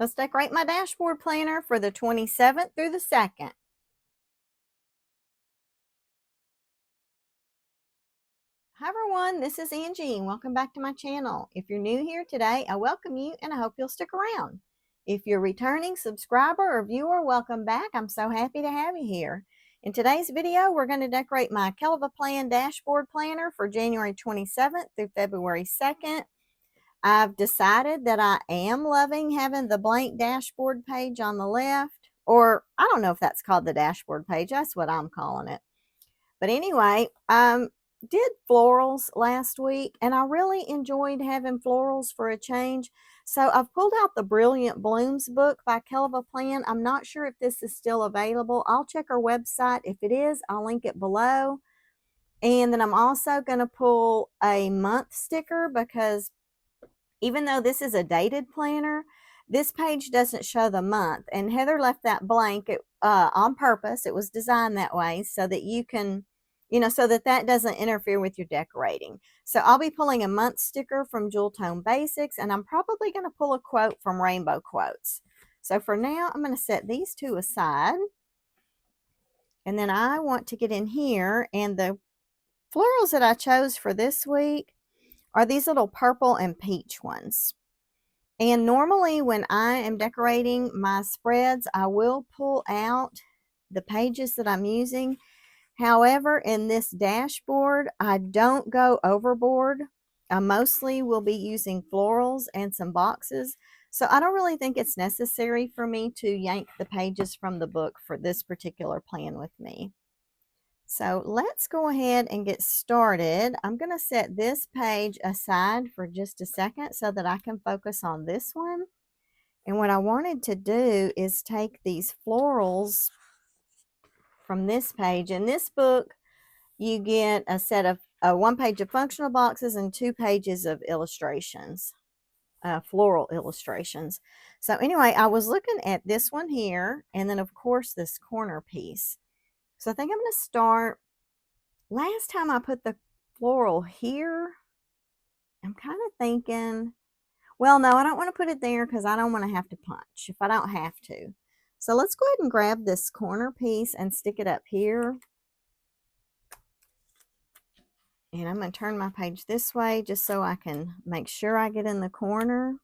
Let's decorate my dashboard planner for the 27th through the 2nd. Hi everyone, this is Angie and welcome back to my channel. If you're new here today, I welcome you and I hope you'll stick around. If you're a returning subscriber or viewer, welcome back. I'm so happy to have you here. In today's video, we're going to decorate my KELLOFAPLAN dashboard planner for January 27th through February 2nd. I've decided that I am loving having the blank dashboard page on the left, or I don't know if that's called the dashboard page. That's what I'm calling it. But anyway, did florals last week and I really enjoyed having florals for a change. So I've pulled out the Brilliant Blooms book by KELLOFAPLAN. I'm not sure if this is still available. I'll check our website. If it is, I'll link it below. And then I'm also going to pull a month sticker because even though this is a dated planner, this page doesn't show the month. And Heather left that blank on purpose. It was designed that way so that you can, so that doesn't interfere with your decorating. So I'll be pulling a month sticker from Jewel Tone Basics, and I'm probably going to pull a quote from Rainbow Quotes. So for now, I'm going to set these two aside. And then I want to get in here, and the florals that I chose for this week are these little purple and peach ones. And normally when I am decorating my spreads, I will pull out the pages that I'm using. However, in this dashboard, I don't go overboard. I mostly will be using florals and some boxes. So I don't really think it's necessary for me to yank the pages from the book for this particular plan with me. So let's go ahead and get started. I'm going to set this page aside for just a second so that I can focus on this one. And what I wanted to do is take these florals from this page. In this book, you get a set of one page of functional boxes and 2 pages of illustrations, floral illustrations. So anyway, I was looking at this one here, and then of course this corner piece. So I think I'm going to start. Last time I put the floral here, I'm kind of thinking, well, no, I don't want to put it there because I don't want to have to punch if I don't have to. So let's go ahead and grab this corner piece and stick it up here. And I'm going to turn my page this way just so I can make sure I get in the corner.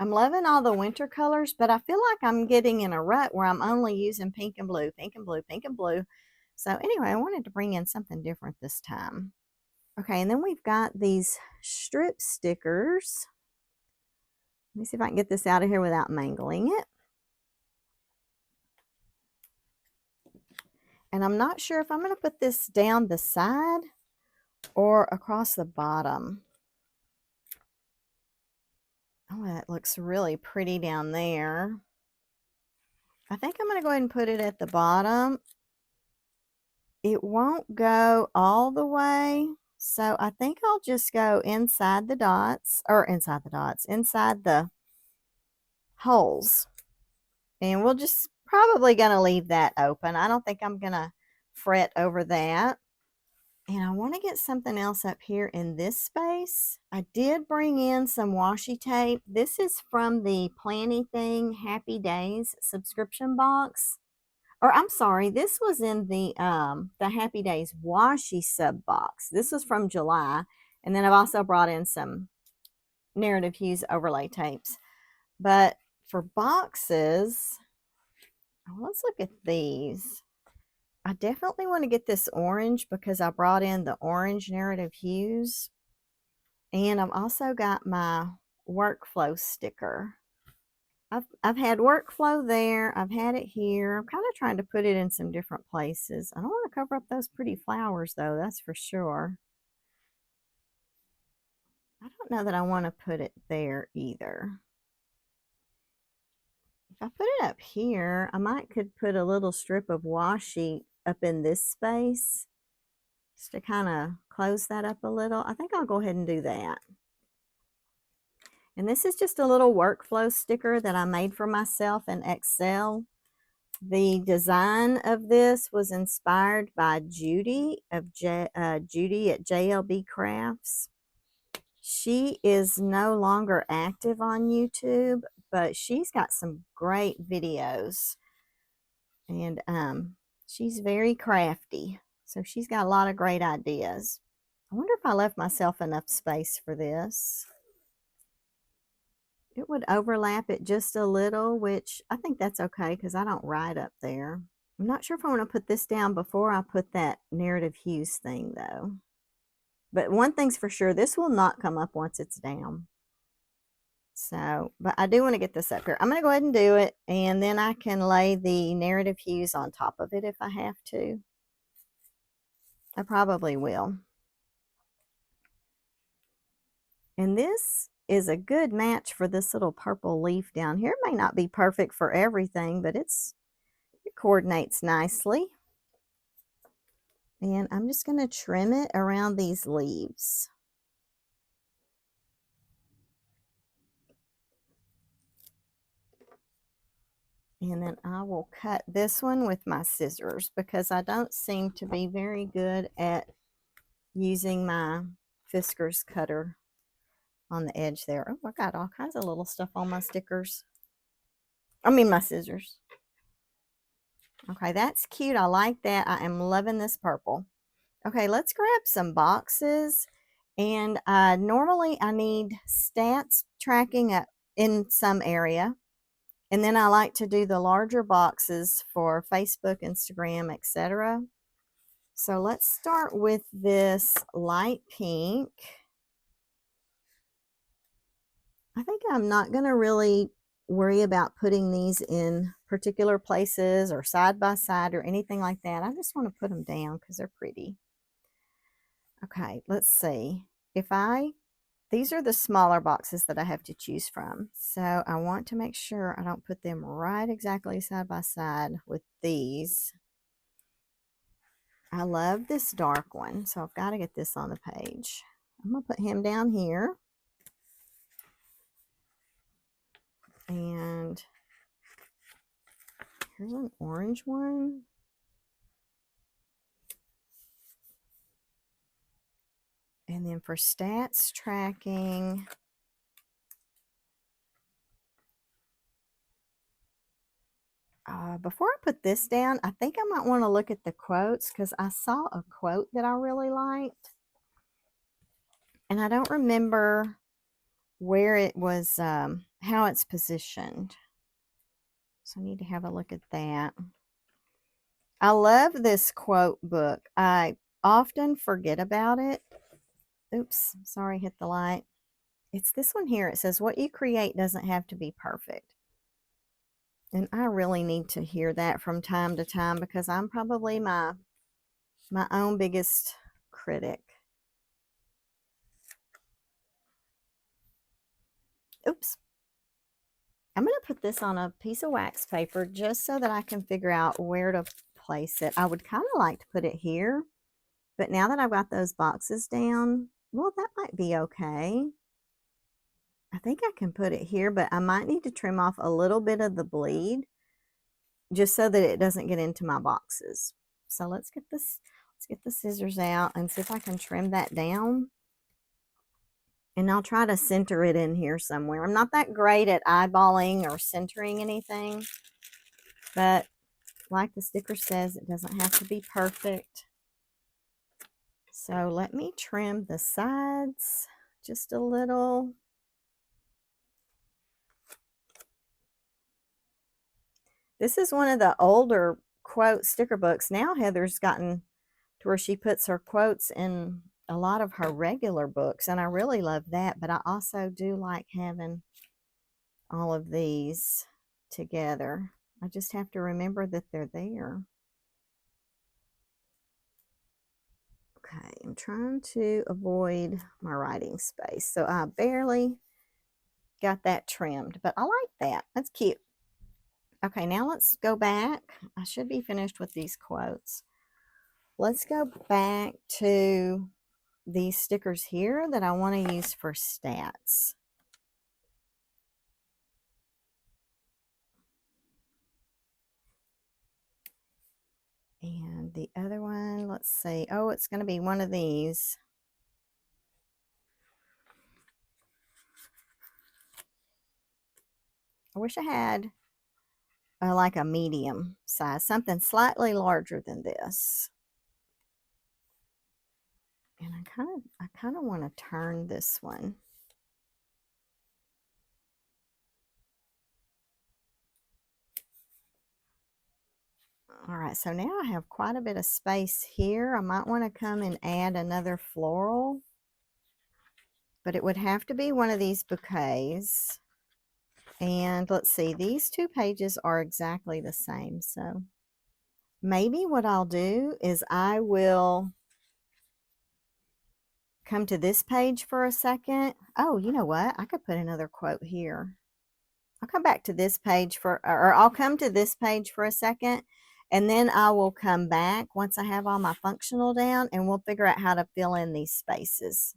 I'm loving all the winter colors, but I feel like I'm getting in a rut where I'm only using pink and blue, pink and blue, pink and blue. So anyway, I wanted to bring in something different this time. Okay, and then we've got these strip stickers. Let me see if I can get this out of here without mangling it. And I'm not sure if I'm going to put this down the side or across the bottom. Oh, that looks really pretty down there. I think I'm going to go ahead and put it at the bottom. It won't go all the way, so I think I'll just go inside the dots, inside the holes. And we'll just probably going to leave that open. I don't think I'm going to fret over that. And I want to get something else up here in this space. I did bring in some washi tape. This is from the Planny Thing Happy Days subscription box. Or I'm sorry, this was in the Happy Days washi sub box. This was from July. And then I've also brought in some Narrative Hues overlay tapes. But for boxes, let's look at these. I definitely want to get this orange because I brought in the orange Narrative Hues. And I've also got my workflow sticker. I've had workflow there. I've had it here. I'm kind of trying to put it in some different places. I don't want to cover up those pretty flowers though, that's for sure. I don't know that I want to put it there either. If I put it up here, I could put a little strip of washi up in this space just to kind of close that up a little. I think I'll go ahead and do that. And this is just a little workflow sticker that I made for myself in Excel. The design of this was inspired by Judy at Jlb Crafts. She is no longer active on YouTube, but she's got some great videos. And she's very crafty. So she's got a lot of great ideas. I wonder if I left myself enough space for this. It would overlap it just a little, which I think that's okay because I don't write up there. I'm not sure if I want to put this down before I put that narrative hues thing though. But one thing's for sure, this will not come up once it's down. So, but I do want to get this up here. I'm going to go ahead and do it, and then I can lay the narrative hues on top of it if I have to. I probably will. And this is a good match for this little purple leaf down here. It may not be perfect for everything, but it coordinates nicely. And I'm just going to trim it around these leaves. And then I will cut this one with my scissors because I don't seem to be very good at using my Fiskars cutter on the edge there. Oh, I got all kinds of little stuff on my stickers. I mean my scissors. Okay, that's cute. I like that. I am loving this purple. Okay, let's grab some boxes. And normally I need stats tracking in some area. And then I like to do the larger boxes for Facebook, Instagram, etc. So let's start with this light pink. I think I'm not going to really worry about putting these in particular places or side by side or anything like that. I just want to put them down because they're pretty. Okay, let's see. These are the smaller boxes that I have to choose from. So I want to make sure I don't put them right exactly side by side with these. I love this dark one, so I've got to get this on the page. I'm going to put him down here. And here's an orange one. And then for stats tracking, before I put this down, I think I might want to look at the quotes because I saw a quote that I really liked. And I don't remember where it was, how it's positioned. So I need to have a look at that. I love this quote book. I often forget about it. Oops, sorry, hit the light. It's this one here. It says, what you create doesn't have to be perfect. And I really need to hear that from time to time because I'm probably my own biggest critic. Oops. I'm going to put this on a piece of wax paper just so that I can figure out where to place it. I would kind of like to put it here, but now that I've got those boxes down, well, that might be okay. I think I can put it here, but I might need to trim off a little bit of the bleed just so that it doesn't get into my boxes. So let's get the scissors out and see if I can trim that down. And I'll try to center it in here somewhere. I'm not that great at eyeballing or centering anything, but like the sticker says, it doesn't have to be perfect. So let me trim the sides just a little. This is one of the older quote sticker books. Now Heather's gotten to where she puts her quotes in a lot of her regular books, and I really love that, but I also do like having all of these together. I just have to remember that they're there. Okay, I'm trying to avoid my writing space, so I barely got that trimmed, but I like that. That's cute. Okay, now let's go back. I should be finished with these quotes. Let's go back to these stickers here that I want to use for stats. And the other one, let's see. Oh, it's going to be one of these. I wish I had like a medium size, something slightly larger than this. And I kind of want to turn this one. All right, so now I have quite a bit of space here. I might want to come and add another floral, but it would have to be one of these bouquets. And let's see, these two pages are exactly the same. So maybe what I'll do is I will come to this page for a second. Oh, you know what? I could put another quote here. I'll come back to this page or I'll come to this page for a second, and then I will come back once I have all my functional down, and we'll figure out how to fill in these spaces.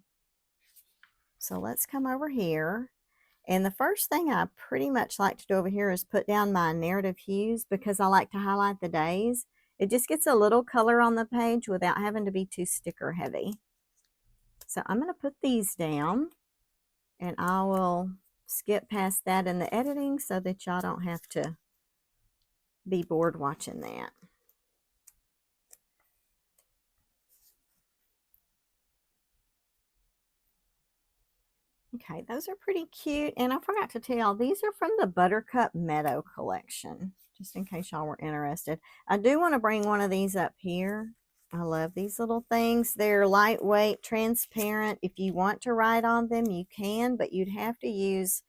So let's come over here. And the first thing I pretty much like to do over here is put down my narrative hues, because I like to highlight the days. It just gets a little color on the page without having to be too sticker heavy. So I'm going to put these down, and I will skip past that in the editing so that y'all don't have to be bored watching that. Okay, those are pretty cute. And I forgot to tell y'all, these are from the Buttercup Meadow collection, just in case y'all were interested. I do want to bring one of these up here. I love these little things. They're lightweight, transparent. If you want to write on them, you can, but you'd have to use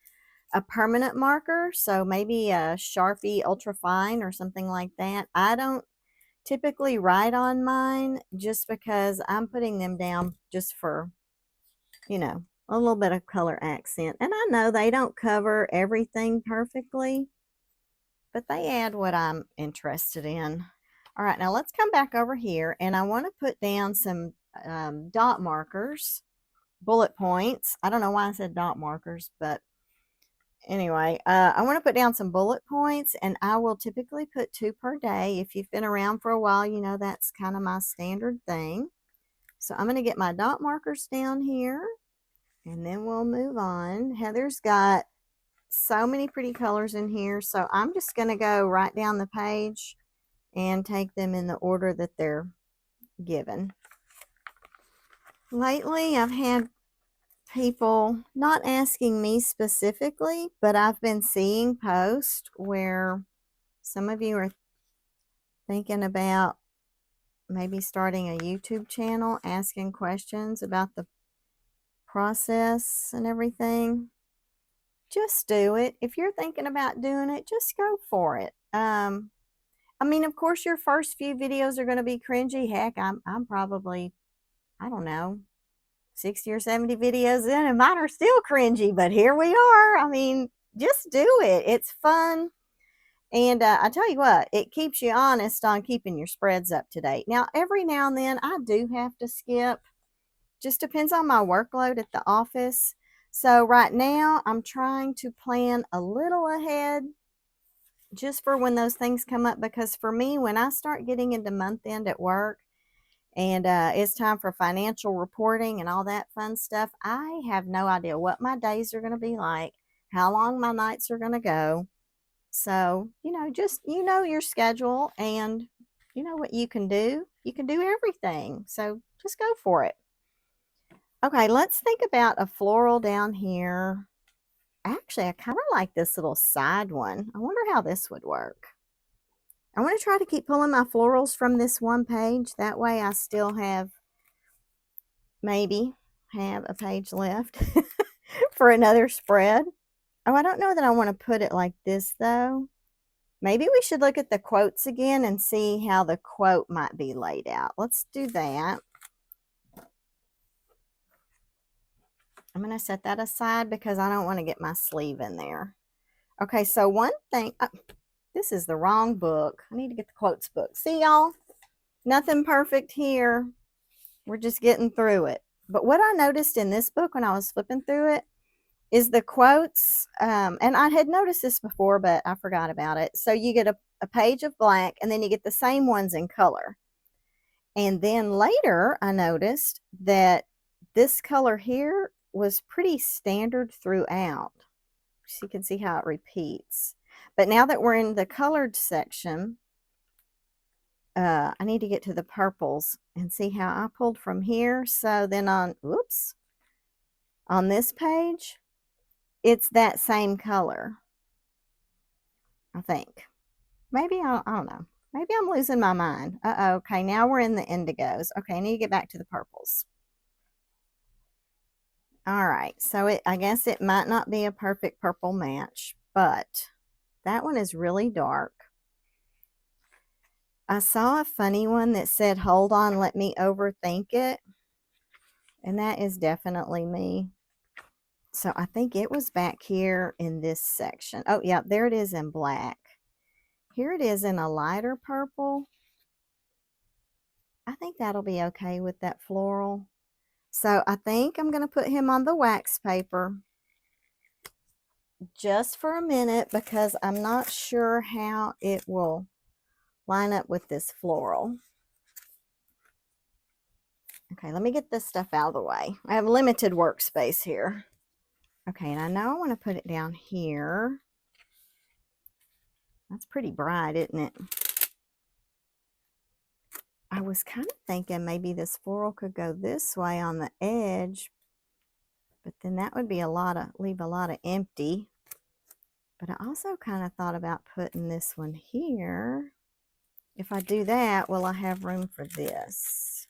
a permanent marker, so maybe a Sharpie Ultra Fine or something like that. I don't typically write on mine just because I'm putting them down just for, you know, a little bit of color accent. And I know they don't cover everything perfectly, but they add what I'm interested in. All right, now let's come back over here, and I want to put down some dot markers, bullet points. I don't know why I said dot markers, but anyway, I want to put down some bullet points, and I will typically put 2 per day. If you've been around for a while, you know that's kind of my standard thing. So I'm going to get my dot markers down here, and then we'll move on. Heather's got so many pretty colors in here, so I'm just going to go right down the page and take them in the order that they're given. Lately, I've had people not asking me specifically, but I've been seeing posts where some of you are thinking about maybe starting a YouTube channel, asking questions about the process and everything. Just do it. If you're thinking about doing it, just go for it. I mean, of course, your first few videos are going to be cringy. Heck, I'm probably, I don't know, 60 or 70 videos in, and mine are still cringy, but here we are. I mean, just do it. It's fun. And I tell you what, it keeps you honest on keeping your spreads up to date. Now, every now and then I do have to skip. Just depends on my workload at the office. So right now I'm trying to plan a little ahead just for when those things come up, because for me, when I start getting into month end at work, and it's time for financial reporting and all that fun stuff, I have no idea what my days are going to be like, how long my nights are going to go. So, you know, just, you know, your schedule, and you know what you can do. You can do everything. So just go for it. Okay, let's think about a floral down here. Actually, I kind of like this little side one. I wonder how this would work. I want to try to keep pulling my florals from this one page. That way I still have, maybe have a page left for another spread. Oh, I don't know that I want to put it like this though. Maybe we should look at the quotes again and see how the quote might be laid out. Let's do that. I'm going to set that aside because I don't want to get my sleeve in there. Okay, so one thing, this is the wrong book. I need to get the quotes book. See y'all? Nothing perfect here. We're just getting through it. But what I noticed in this book when I was flipping through it is the quotes, and I had noticed this before, but I forgot about it. So you get a page of black, and then you get the same ones in color. And then later I noticed that this color here was pretty standard throughout. so you can see how it repeats. But now that we're in the colored section, I need to get to the purples and see how I pulled from here. So then on, whoops, on this page, it's that same color, I think. Maybe, I don't know. Maybe I'm losing my mind. Okay, now we're in the indigos. Okay, I need to get back to the purples. All right, so I guess it might not be a perfect purple match, but that one is really dark. I saw a funny one that said, hold on, let me overthink it. And that is definitely me. So I think it was back here in this section. Oh, yeah, there it is in black. Here it is in a lighter purple. I think that'll be okay with that floral. So I think I'm going to put him on the wax paper just for a minute because I'm not sure how it will line up with this floral. Okay, let me get this stuff out of the way. I have limited workspace here. Okay, and I know I want to put it down here. That's pretty bright, isn't it? I was kind of thinking maybe this floral could go this way on the edge, but then that would be leave a lot of empty. But I also kind of thought about putting this one here. If I do that, will I have room for this?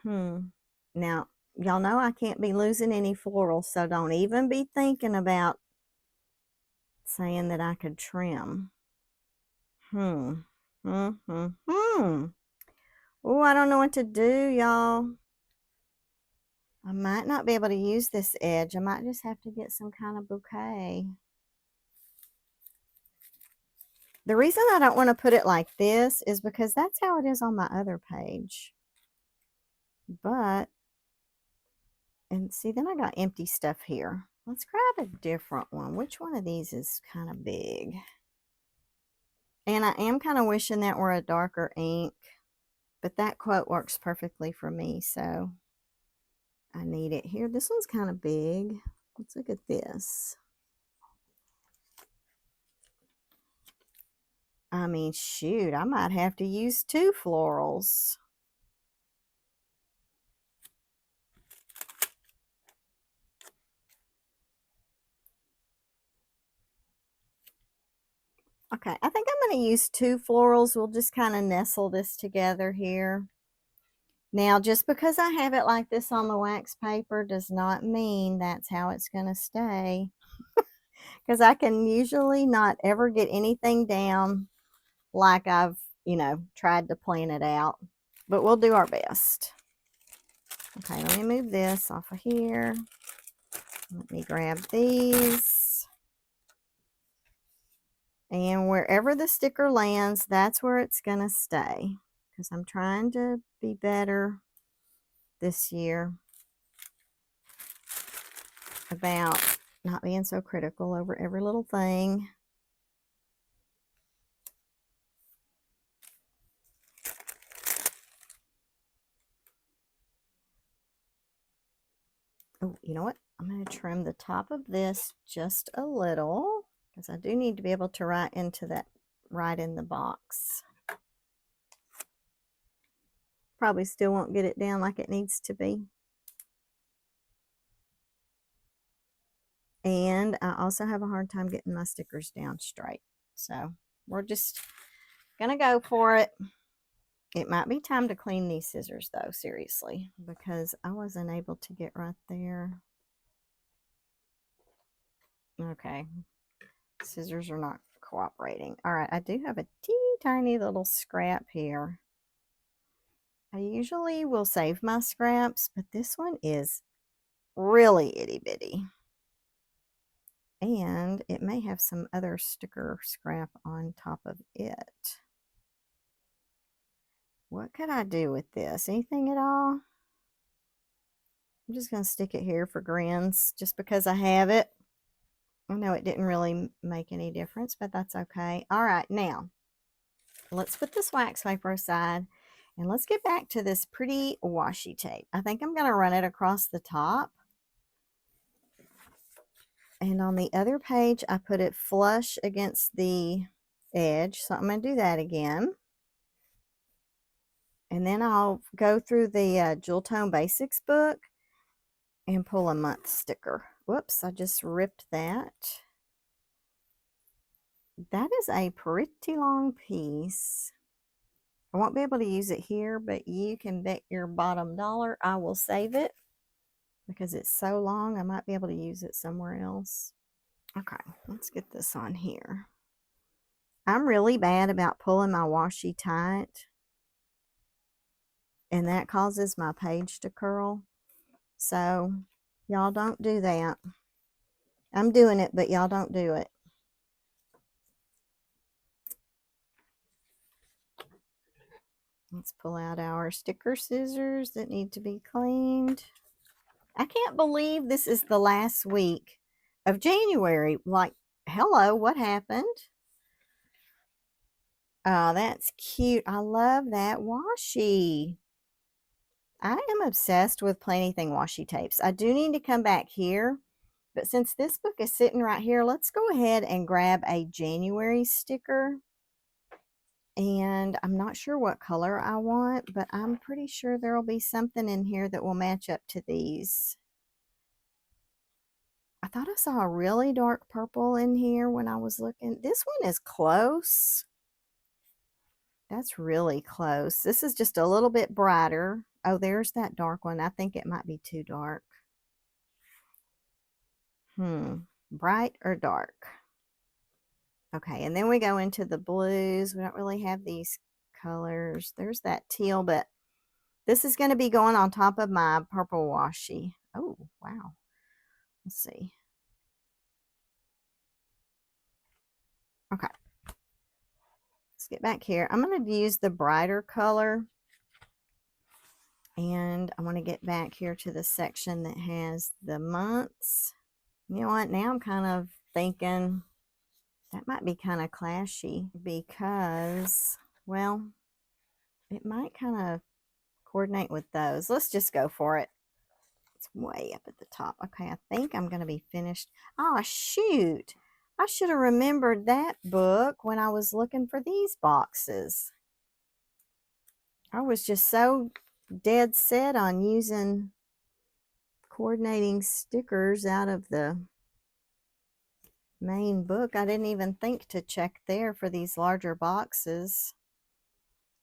Now, y'all know I can't be losing any florals, so don't even be thinking about saying that I could trim. Oh, I don't know what to do, y'all. I might not be able to use this edge. I might just have to get some kind of bouquet. The reason I don't want to put it like this is because that's how it is on my other page. But, and see, then I got empty stuff here. Let's grab a different one. Which one of these is kind of big? And I am kind of wishing that were a darker ink, but that quote works perfectly for me, so I need it here. This one's kind of big. Let's look at this. I mean, shoot, I might have to use 2 florals. Okay, I think I'm going to use 2 florals. We'll just kind of nestle this together here. Now, just because I have it like this on the wax paper does not mean that's how it's going to stay. Because I can usually not ever get anything down like I've, tried to plan it out. But we'll do our best. Okay, let me move this off of here. Let me grab these. And wherever the sticker lands, that's where it's going to stay. Because I'm trying to be better this year about not being so critical over every little thing. Oh, you know what? I'm going to trim the top of this just a little because I do need to be able to write into that right in the box. Probably still won't get it down like it needs to be. And I also have a hard time getting my stickers down straight. So we're just going to go for it. It might be time to clean these scissors though, seriously, because I wasn't able to get right there. Okay, scissors are not cooperating. All right, I do have a teeny tiny little scrap here. I usually will save my scraps, but this one is really itty bitty. And it may have some other sticker scrap on top of it. What could I do with this? Anything at all? I'm just going to stick it here for grins just because I have it. I know it didn't really make any difference, but that's okay. All right, now let's put this wax paper aside And let's get back to this pretty washi tape. I think I'm going to run it across the top. And on the other page, I put it flush against the edge. So I'm going to do that again. And then I'll go through the Jewel Tone Basics book and pull a month sticker. Whoops, I just ripped that. That is a pretty long piece. I won't be able to use it here, but you can bet your bottom dollar I will save it because it's so long. I might be able to use it somewhere else. Okay, let's get this on here. I'm really bad about pulling my washi tight, and that causes my page to curl. So y'all don't do that. I'm doing it, but y'all don't do it. Let's pull out our sticker scissors that need to be cleaned. I can't believe this is the last week of January. Like, hello, what happened? Oh, that's cute. I love that washi. I am obsessed with Plannything washi tapes. I do need to come back here, but since this book is sitting right here, let's go ahead and grab a January sticker. And I'm not sure what color I want, but I'm pretty sure there will be something in here that will match up to these. I thought I saw a really dark purple in here when I was looking. This one is close. That's really close. This is just a little bit brighter. Oh, there's that dark one. I think it might be too dark. Bright or dark? Okay, and then we go into the blues. We don't really have these colors. There's that teal, but this is going to be going on top of my purple washi. Oh, wow. Let's see. Okay. Let's get back here. I'm going to use the brighter color. And I want to get back here to the section that has the months. You know what? Now I'm kind of thinking that might be kind of clashy because, well, it might kind of coordinate with those. Let's just go for it. It's way up at the top. Okay, I think I'm going to be finished. Oh, shoot. I should have remembered that book when I was looking for these boxes. I was just so dead set on using coordinating stickers out of the main book. I didn't even think to check there for these larger boxes.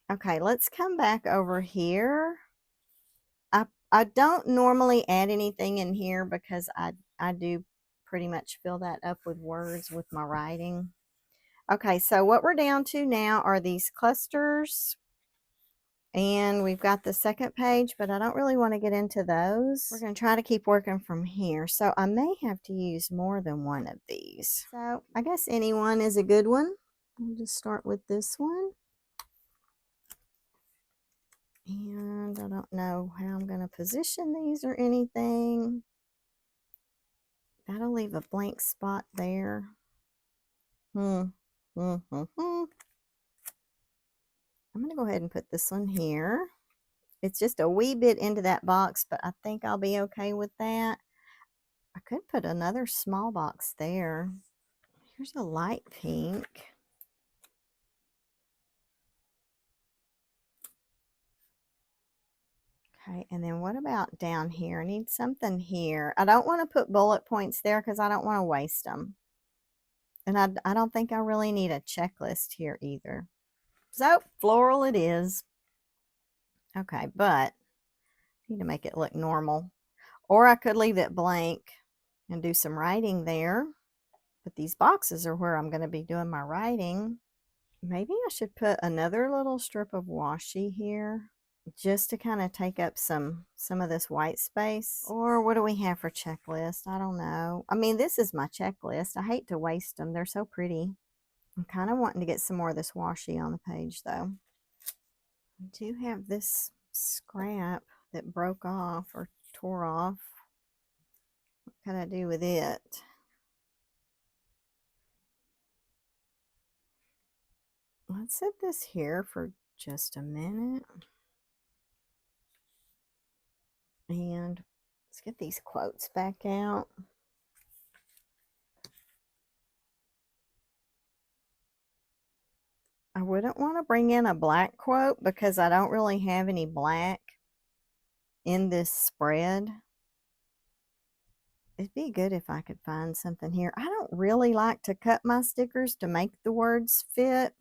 Okay, let's come back over here. I don't normally add anything in here because I do pretty much fill that up with words with my writing. Okay, so what we're down to now are these clusters. And we've got the second page, but I don't really want to get into those. We're going to try to keep working from here. So I may have to use more than one of these. So I guess any one is a good one. We'll just start with this one. And I don't know how I'm going to position these or anything. That'll leave a blank spot there. I'm going to go ahead and put this one here. It's just a wee bit into that box, but I think I'll be okay with that. I could put another small box there. Here's a light pink. Okay, and then what about down here? I need something here. I don't want to put bullet points there because I don't want to waste them. And I don't think I really need a checklist here either. So, floral it is. Okay, but I need to make it look normal. Or I could leave it blank and do some writing there. But these boxes are where I'm going to be doing my writing. Maybe I should put another little strip of washi here just to kind of take up some of this white space. Or what do we have for checklist? I don't know. I mean, this is my checklist. I hate to waste them. They're so pretty. I'm kind of wanting to get some more of this washi on the page though. I do have this scrap that broke off or tore off. What can I do with it? Let's set this here for just a minute. And let's get these quotes back out. I wouldn't want to bring in a black quote because I don't really have any black in this spread. It'd be good if I could find something here. I don't really like to cut my stickers to make the words fit.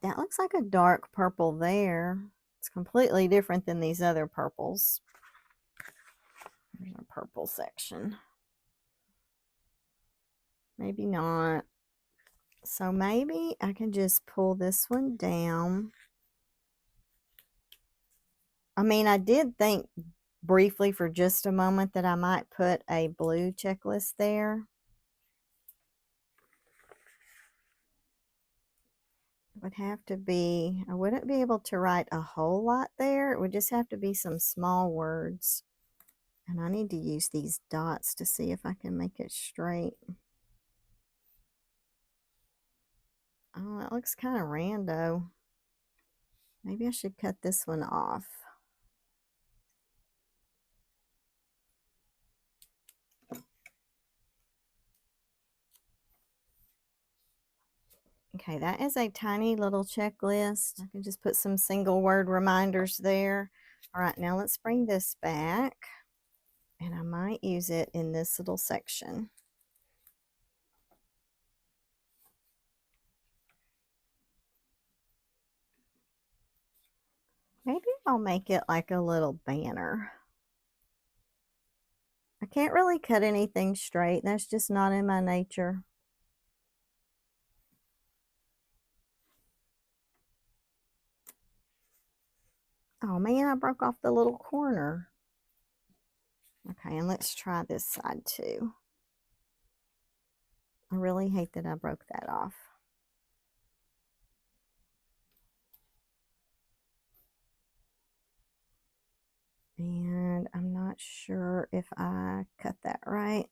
That looks like a dark purple there. It's completely different than these other purples. There's a purple section. Maybe not. So maybe I can just pull this one down. I mean, I did think briefly for just a moment that I might put a blue checklist there. It would have to be, I wouldn't be able to write a whole lot there. It would just have to be some small words. And I need to use these dots to see if I can make it straight. Oh, that looks kind of rando. Maybe I should cut this one off. Okay, that is a tiny little checklist. I can just put some single word reminders there. All right, now let's bring this back. And I might use it in this little section. Maybe I'll make it like a little banner. I can't really cut anything straight. That's just not in my nature. Oh man, I broke off the little corner. Okay, and let's try this side too. I really hate that I broke that off. And I'm not sure if I cut that right.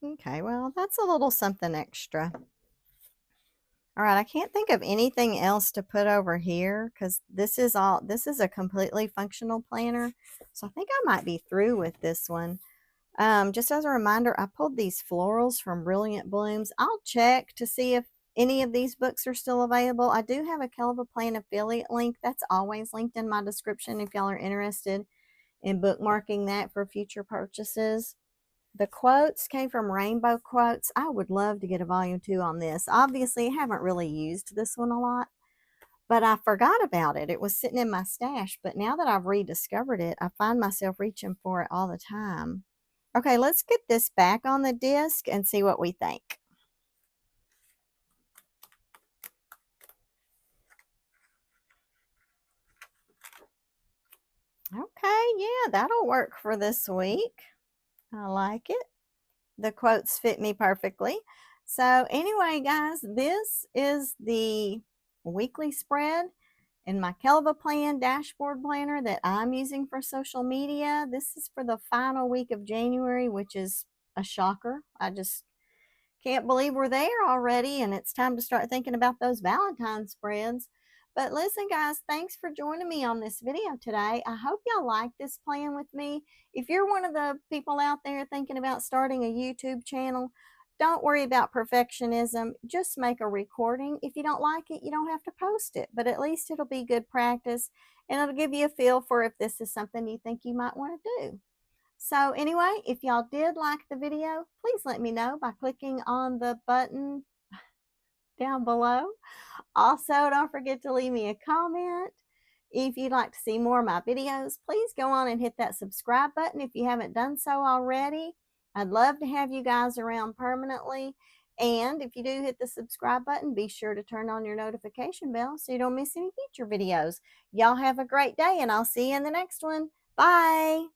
Okay, well, that's a little something extra. All right, I can't think of anything else to put over here because this is a completely functional planner. So I think I might be through with this one. Just as a reminder, I pulled these florals from Brilliant Blooms. I'll check to see if any of these books are still available. I do have a KELLOFAPLAN affiliate link. That's always linked in my description if y'all are interested in bookmarking that for future purchases. The quotes came from Rainbow Quotes. I would love to get a volume 2 on this. Obviously, I haven't really used this one a lot, but I forgot about it. It was sitting in my stash, but now that I've rediscovered it, I find myself reaching for it all the time. Okay, let's get this back on the disc and see what we think. Okay, yeah, that'll work for this week. I like it. The quotes fit me perfectly. So anyway, guys, this is the weekly spread in my KELLOFAPLAN dashboard planner that I'm using for social media. This is for the final week of January, which is a shocker. I just can't believe we're there already, and it's time to start thinking about those Valentine spreads. But listen, guys, thanks for joining me on this video today. I hope y'all like this plan with me. If you're one of the people out there thinking about starting a YouTube channel, don't worry about perfectionism. Just make a recording. If you don't like it, you don't have to post it, but at least it'll be good practice, and it'll give you a feel for if this is something you think you might want to do. So anyway, if y'all did like the video, please let me know by clicking on the button down below. Also, don't forget to leave me a comment. If you'd like to see more of my videos, please go on and hit that subscribe button if you haven't done so already. I'd love to have you guys around permanently. And if you do hit the subscribe button, be sure to turn on your notification bell so you don't miss any future videos. Y'all have a great day, and I'll see you in the next one. Bye.